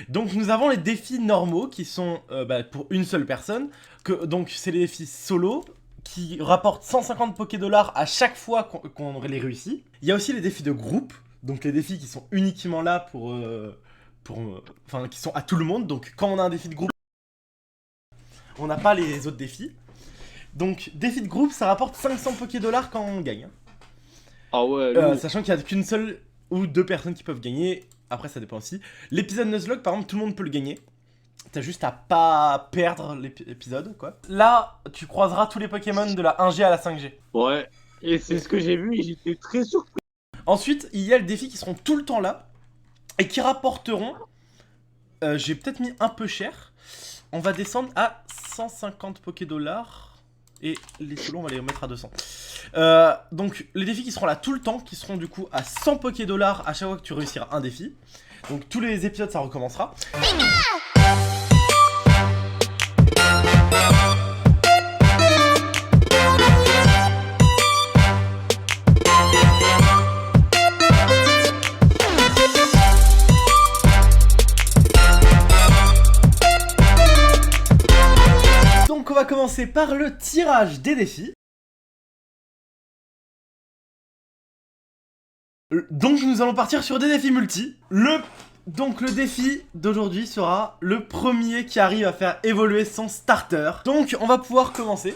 Donc nous avons les défis normaux qui sont pour une seule personne. Donc c'est les défis solo qui rapportent 150 Poké-Dollars à chaque fois qu'on les réussit. Il y a aussi les défis de groupe, donc les défis qui sont uniquement là qui sont à tout le monde. Donc quand on a un défi de groupe, on n'a pas les autres défis. Donc défi de groupe, ça rapporte 500 Poké-Dollars quand on gagne. Ah ouais, Sachant qu'il n'y a qu'une seule ou deux personnes qui peuvent gagner. Après ça dépend aussi. L'épisode Nuzlocke par exemple, tout le monde peut le gagner. T'as juste à pas perdre l'épisode, quoi. Là, tu croiseras tous les Pokémon de la 1G à la 5G. ouais. Et c'est ce que j'ai vu et j'étais très surpris. Ensuite, il y a les défis qui seront tout le temps là et qui rapporteront... j'ai peut-être mis un peu cher. On va descendre à 150 Poké-Dollars. Et les solos, on va les remettre à 200. Donc, les défis qui seront là tout le temps, qui seront du coup à 100 Poké-Dollars à chaque fois que tu réussiras un défi. Donc, tous les épisodes, ça recommencera. Donc on va commencer par le tirage des défis. Donc nous allons partir sur des défis multi. Donc le défi d'aujourd'hui sera le premier qui arrive à faire évoluer son starter. Donc on va pouvoir commencer.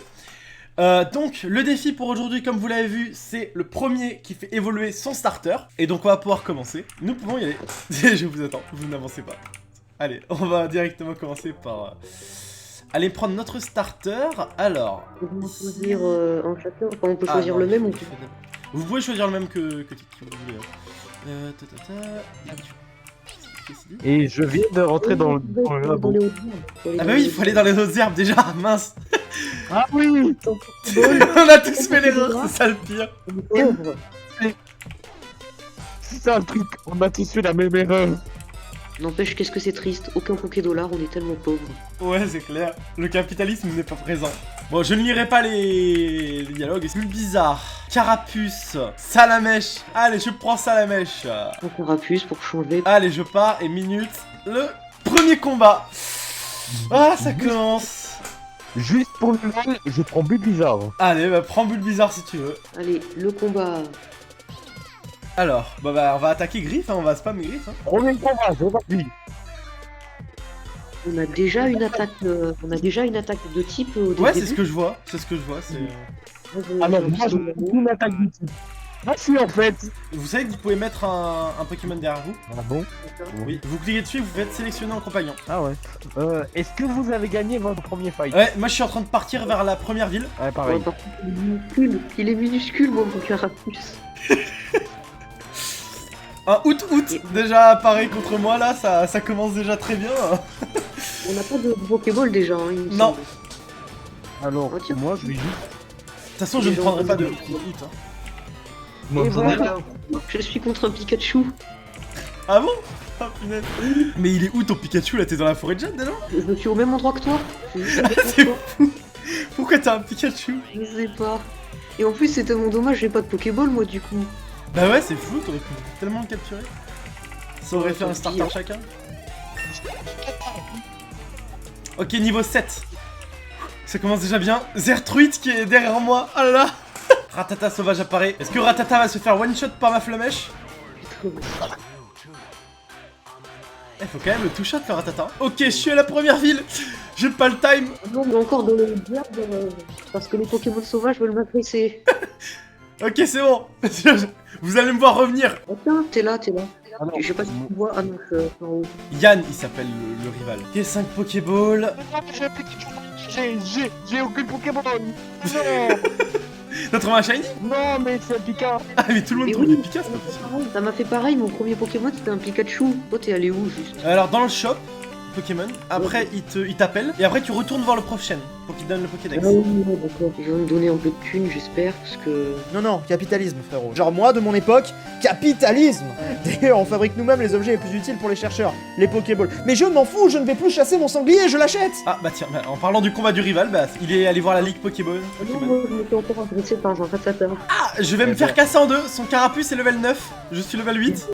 Donc le défi pour aujourd'hui, comme vous l'avez vu, c'est le premier qui fait évoluer son starter. Et donc on va pouvoir commencer. Nous pouvons y aller. Je vous attends, vous n'avancez pas. Allez, on va directement commencer par... Allez prendre notre starter. Alors, On peut choisir un chacun, enfin, on peut choisir le même ou pas. Vous pouvez choisir le même que Tic, si vous voulez. Et je viens de rentrer dans le labo. les autres herbes. Ah bah oui, il faut aller dans les autres herbes déjà, mince. Ah oui. On a tous fait l'erreur, c'est ça le pire. Pauvre. C'est ça le truc, on a tous fait la même erreur. N'empêche, qu'est-ce que c'est triste, aucun Poké-Dollar, on est tellement pauvres. Ouais, c'est clair, le capitalisme n'est pas présent. Bon, je ne lirai pas les dialogues, c'est plus bizarre. Carapuce, Salamèche. Allez, je prends Salamèche. Un Carapuce pour changer. Allez, je pars et minute le premier combat. Ah, ça commence. Juste pour le mal, je prends Bulbizarre. Allez, bah prends Bulbizarre si tu veux. Allez, le combat. Alors, bah on va attaquer Griffe, hein, on va spam Griffe. Hein. Premier combat, c'est parti. On a déjà une attaque, de type au début. Ouais, c'est ce que je vois, c'est... Alors moi je prends une attaque du type. Merci en fait. Vous savez que vous pouvez mettre un Pokémon derrière vous. Ah bon? Oui, vous cliquez dessus, vous faites sélectionner en compagnon. Ah ouais. Est-ce que vous avez gagné votre premier fight? Ouais, moi je suis en train de partir vers la première ville. Ouais, pareil. Par contre, il est minuscule, mon Carapuce. Un out déjà pareil contre moi là, ça commence déjà très bien. On n'a pas de Pokéball déjà, hein, il me Non. semble. Alors, Oh, tiens. moi je vais juste... De toute façon, je ne prendrai pas de hit. Hein. Moi, Et j'en ai voilà. un. Je suis contre un Pikachu. Ah bon? Oh punaise. Mais il est où ton Pikachu là? T'es dans la forêt de jade déjà? Je suis au même endroit que toi. C'est fou. Pourquoi t'as un Pikachu? Je sais pas. Et en plus, c'est tellement dommage, j'ai pas de Pokéball moi du coup. Bah ouais, c'est fou, t'aurais pu tellement le capturer. Ça aurait fait un starter chacun. Ok, niveau 7. Ça commence déjà bien. Zertruid qui est derrière moi. Oh là là. Ratata sauvage apparaît. Est-ce que Ratata va se faire one shot par ma flamèche? Eh, faut quand même le two-shot le Ratata. Ok, je suis à la première ville. J'ai pas le time. Non, mais encore dans le diable, parce que les Pokémon sauvages veulent m'agresser. Ok, c'est bon. Vous allez me voir revenir. Oh, tiens, t'es là. Ah non. Je sais pas si tu vois. Ah non, je suis en haut. Yann, il s'appelle le rival. Ok, 5 Pokéball. J'ai aucun Pokémon. Non. T'as trouvé un shiny? Non, mais c'est un Pika. Ah, mais tout le monde Mais trouve oui, des Pikas, c'est pas possible. ça m'a fait pareil, mon premier Pokémon c'était un Pikachu. Toi t'es allé où juste? Alors, dans le shop, Pokémon, après il t'appelle, et après tu retournes voir le prof chaîne pour qu'il te donne le Pokédex. Ah oui, d'accord. Ils vont me donner un peu de thunes, j'espère, parce que... Non, capitalisme, frérot. Genre, moi, de mon époque, capitalisme. D'ailleurs, on fabrique nous-mêmes les objets les plus utiles pour les chercheurs, les Pokéballs. Mais je m'en fous, je ne vais plus chasser mon sanglier, je l'achète. Ah bah tiens, bah, en parlant du combat du rival, bah il est allé voir la ligue Pokéball. Non, moi je m'étais encore intéressé par un Rattata. Ah, je vais me faire casser en deux, son carapuce est level 9, je suis level 8.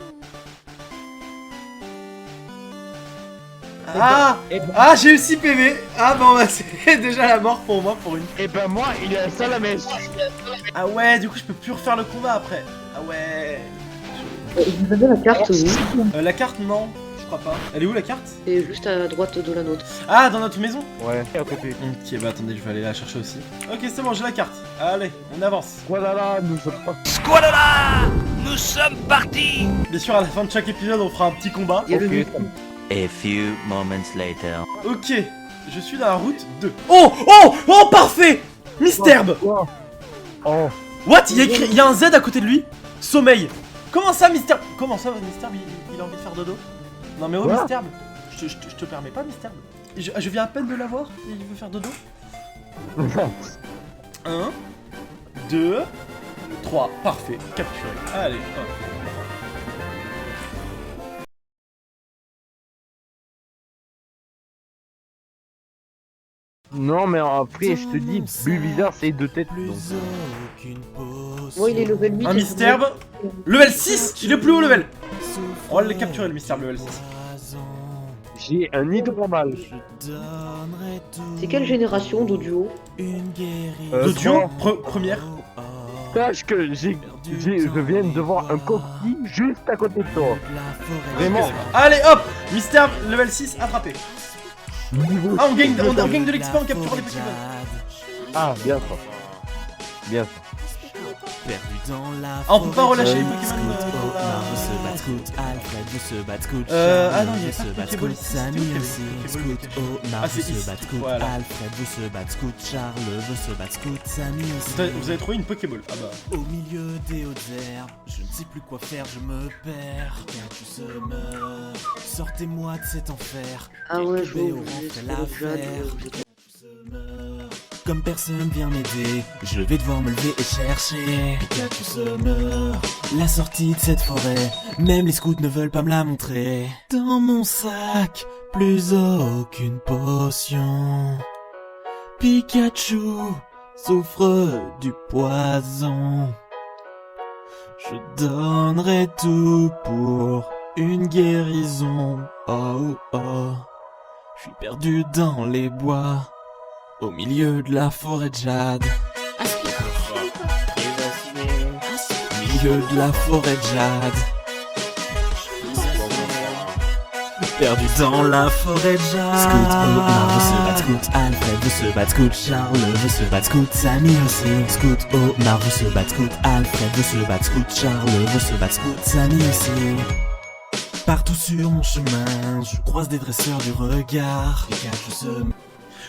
Ah, ah, j'ai eu 6 PV. Ah bon, bah c'est déjà la mort pour moi pour une. Et ben moi, il a ça la mèche. Ah ouais, du coup je peux plus refaire le combat après. Ah ouais. Vous avez la carte, oui. La carte, non, je crois pas. Elle est où la carte? C'est juste à droite de la nôtre. Ah, dans notre maison? Ouais, à côté. Ok, bah attendez, je vais aller la chercher aussi. Ok, c'est bon, j'ai la carte. Allez, on avance. Voilà, nous sommes pas. Squalala, nous sommes partis. Bien sûr, à la fin de chaque épisode, on fera un petit combat. Il y a le Ok. A few moments later. Ok, je suis dans la route 2. Oh, oh, oh, parfait! Misterbe! Oh. Oh. What? Il y a un Z à côté de lui? Sommeil. Comment ça, Misterbe? Comment ça, Misterbe, il a envie de faire dodo? Non mais oh, Quoi? Misterbe, je te permets pas, Misterbe. Je viens à peine de l'avoir et il veut faire dodo. 1, 2, 3, parfait, capturé. Allez, hop. Non, mais après, je te dis, Bulbizarre, c'est 2 têtes. Donc. Moi, il est level 8. Un Misterbe. Level 6. Il est plus haut level. On va le capturer, le Misterbe level 6. J'ai un nid normal. C'est quelle génération d'audio? D'audio, première. Sache que je viens de voir un coquille juste à côté de toi. Vraiment. Allez, hop. Misterbe level 6, attrapé. Niveau Ah, on gagne de l'XP en capturant les Pokémon. Ah, bien ça. Bien ça. Ah, on peut pas relâcher les Pokémon dans la... Ah non, il y a pas de Pokéball ici. Ah, c'est ici. Voilà. Vous avez trouvé une Pokéball. Ah bah. Au milieu des hautes herbes, je ne sais plus quoi faire, je me perds. Quincus se meurt. Sortez-moi de cet enfer. Ah ouais, je vais vois. au rentrer l'affaire. Comme personne vient m'aider, je vais devoir me lever et chercher. Pikachu se meurt. La sortie de cette forêt, même les scouts ne veulent pas me la montrer. Dans mon sac, plus aucune potion. Pikachu souffre du poison. Je donnerai tout pour une guérison. Oh oh, je suis perdu dans les bois. Au milieu de la forêt de jade. Au milieu de la forêt de jade. Perdu dans la forêt de jade. Scout, Omar veut se battre, Scout, Alfred veut se battre, Scout, Charles veut se battre, Scout, Samy aussi. Scout, Omar veut se battre, Scout, Alfred veut se battre, Scout, Charles veut se battre, Scout, Samy aussi. Partout sur mon chemin, je croise des dresseurs du regard. Pikachu se...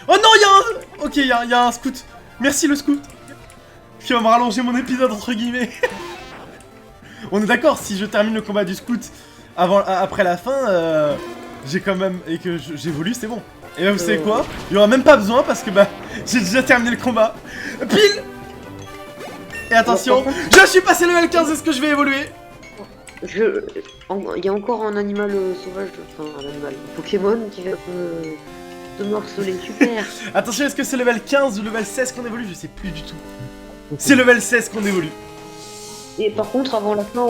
Oh non, il y a un... Ok, il y a un scout. Merci le scout. Qui va me rallonger mon épisode entre guillemets. On est d'accord, si je termine le combat du scout après la fin, j'ai quand même... Et que j'évolue, c'est bon. Et là, vous savez quoi? Il y aura même pas besoin parce que bah, j'ai déjà terminé le combat. Pile. Et attention, je suis passé level 15, est-ce que je vais évoluer? Il y a encore un animal sauvage, enfin un animal, un Pokémon qui va te morceler, super. Attention, est-ce que c'est level 15 ou level 16 qu'on évolue? Je sais plus du tout. C'est level 16 qu'on évolue. Et par contre, avant la fin,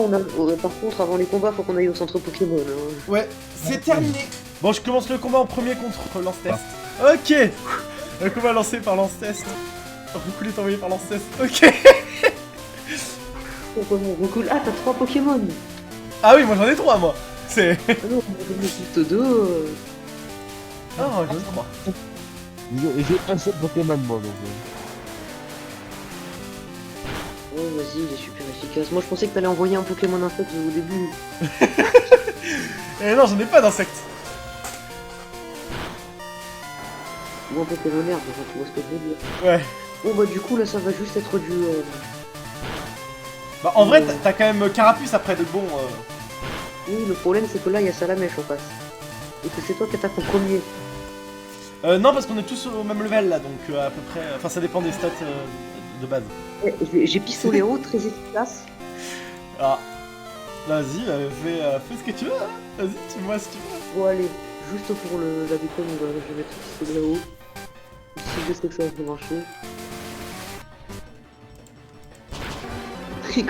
par contre, avant les combats, faut qu'on aille au centre Pokémon. Hein. Ouais, c'est terminé. Bon, je commence le combat en premier contre Lance-Test. Ok. Le combat lancé par Lance-Test. Recul est envoyé par Lance-Test. Ok. Recul. Ah, t'as 3 Pokémon. Ah oui, moi j'en ai 3, moi. C'est... Ah non, j'en ai juste 2. Ah, j'en ai 3. J'ai un seul Pokémon, moi, donc. Oh, vas-y, il est super efficace. Moi, je pensais que t'allais envoyer un Pokémon insecte au début. Eh non, j'en ai pas d'insectes. Ou un Pokémon herbe, enfin, tu vois ce que je veux dire. Ouais. Bon, bah, du coup, là, ça va juste être du. Bah, en vrai, t'as quand même Carapuce après de bon. Oui, le problème, c'est que là, il y a Salamèche en face. Et que c'est toi qui attaques en premier. Non, parce qu'on est tous au même level là, donc à peu près. Enfin, ça dépend des stats de base. J'ai pistoléro, très efficace. Ah. Vas-y, fais ce que tu veux, hein. Vas-y, tu vois si tu veux. Bon, allez, juste pour la déconne, je vais mettre le pistoléro. Si je sais que ça va marcher.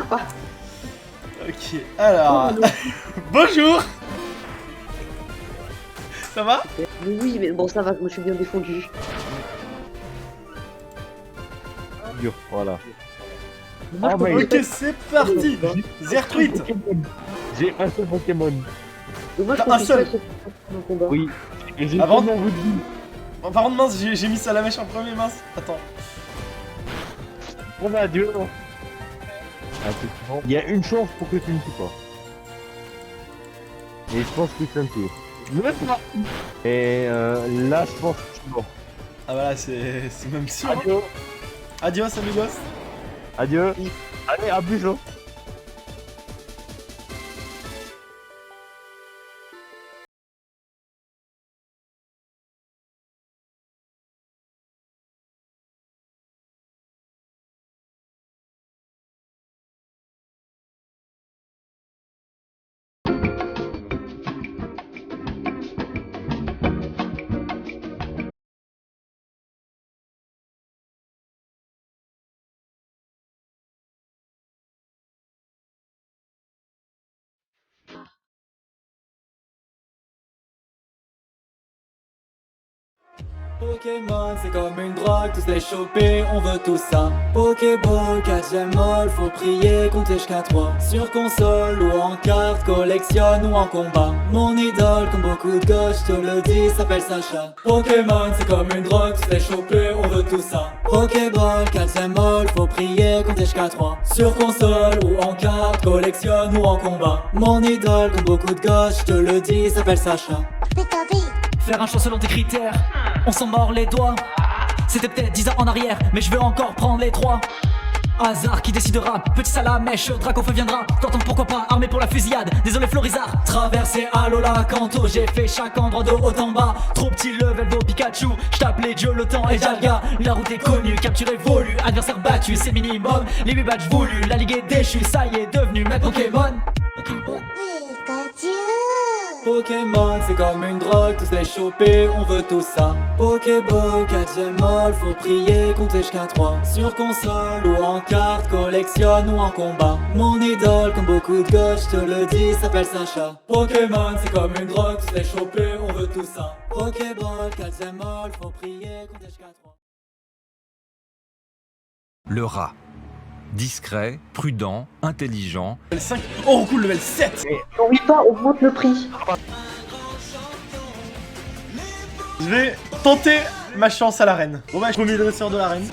Quoi? Ok, alors... Bonjour. Ça va? Mais oui, mais bon, ça va, je me suis bien défendu. Dur, voilà. Moi, je Ah, mais- comprends Ok, c'est parti. Zertruit. J'ai un seul Pokémon. Mais moi, je T'as un comprends seul. pas ce combat. Oui. Et j'ai Avant- tellement envie de vie. Oh, par contre, mince, j'ai mis ça à la mèche en premier, mince. Attends. Bon, bah, adieu. Ah, c'est bon. Il y a une chance pour que tu ne tues pas. Et je pense que c'est un tour. Et là, je pense que je suis mort. Ah voilà, c'est même sûr. Adieu. Adios, amigos. Adieu. Allez, à plus, Jo. Pokémon, c'est comme une drogue, tous les choper, on veut tout ça. Pokéball, 4ème mall, faut prier, compter jusqu'à 3. Sur console ou en carte, collectionne ou en combat. Mon idole, comme beaucoup de gauche, je te le dis, s'appelle Sacha. Pokémon, c'est comme une drogue, tous les choper, on veut tout ça. Pokéball, 4ème mall, faut prier, compter jusqu'à 3. Sur console ou en carte, collectionne ou en combat. Mon idole, comme beaucoup de gauche, je te le dis, s'appelle Sacha. Faire un choix selon tes critères, on s'en mord les doigts. C'était peut-être 10 ans en arrière, mais je veux encore prendre les 3. Hasard qui décidera, petit salamèche, Dracofeu viendra. T'entends pourquoi pas, armé pour la fusillade. Désolé Florizard, traversé à Lola Kanto. J'ai fait chaque endroit de haut en bas. Trop petit level beau Pikachu, j'tape les dieux, le temps et Jalga. La route est connue, capturé volu, adversaire battu, c'est minimum. Les 8 badges voulus, la ligue est déchue, ça y est devenu maître Pokémon. Pokémon, c'est comme une drogue, tous les choper, on veut tout ça. Pokéball, 4ème mall, faut prier, compter jusqu'à 3. Sur console ou en carte, collectionne ou en combat. Mon idole, comme beaucoup de gauche, je te le dis, s'appelle Sacha. Pokémon, c'est comme une drogue, tous les choper, on veut tout ça. Pokéball, 4ème mall, faut prier, compter jusqu'à 3. Le rat. Discret, prudent, intelligent. Level 5. Oh, cool, level 7. N'oublie pas, augmente le prix. Je vais tenter ma chance à l'arène. Bon bah, premier dresseur de l'arène.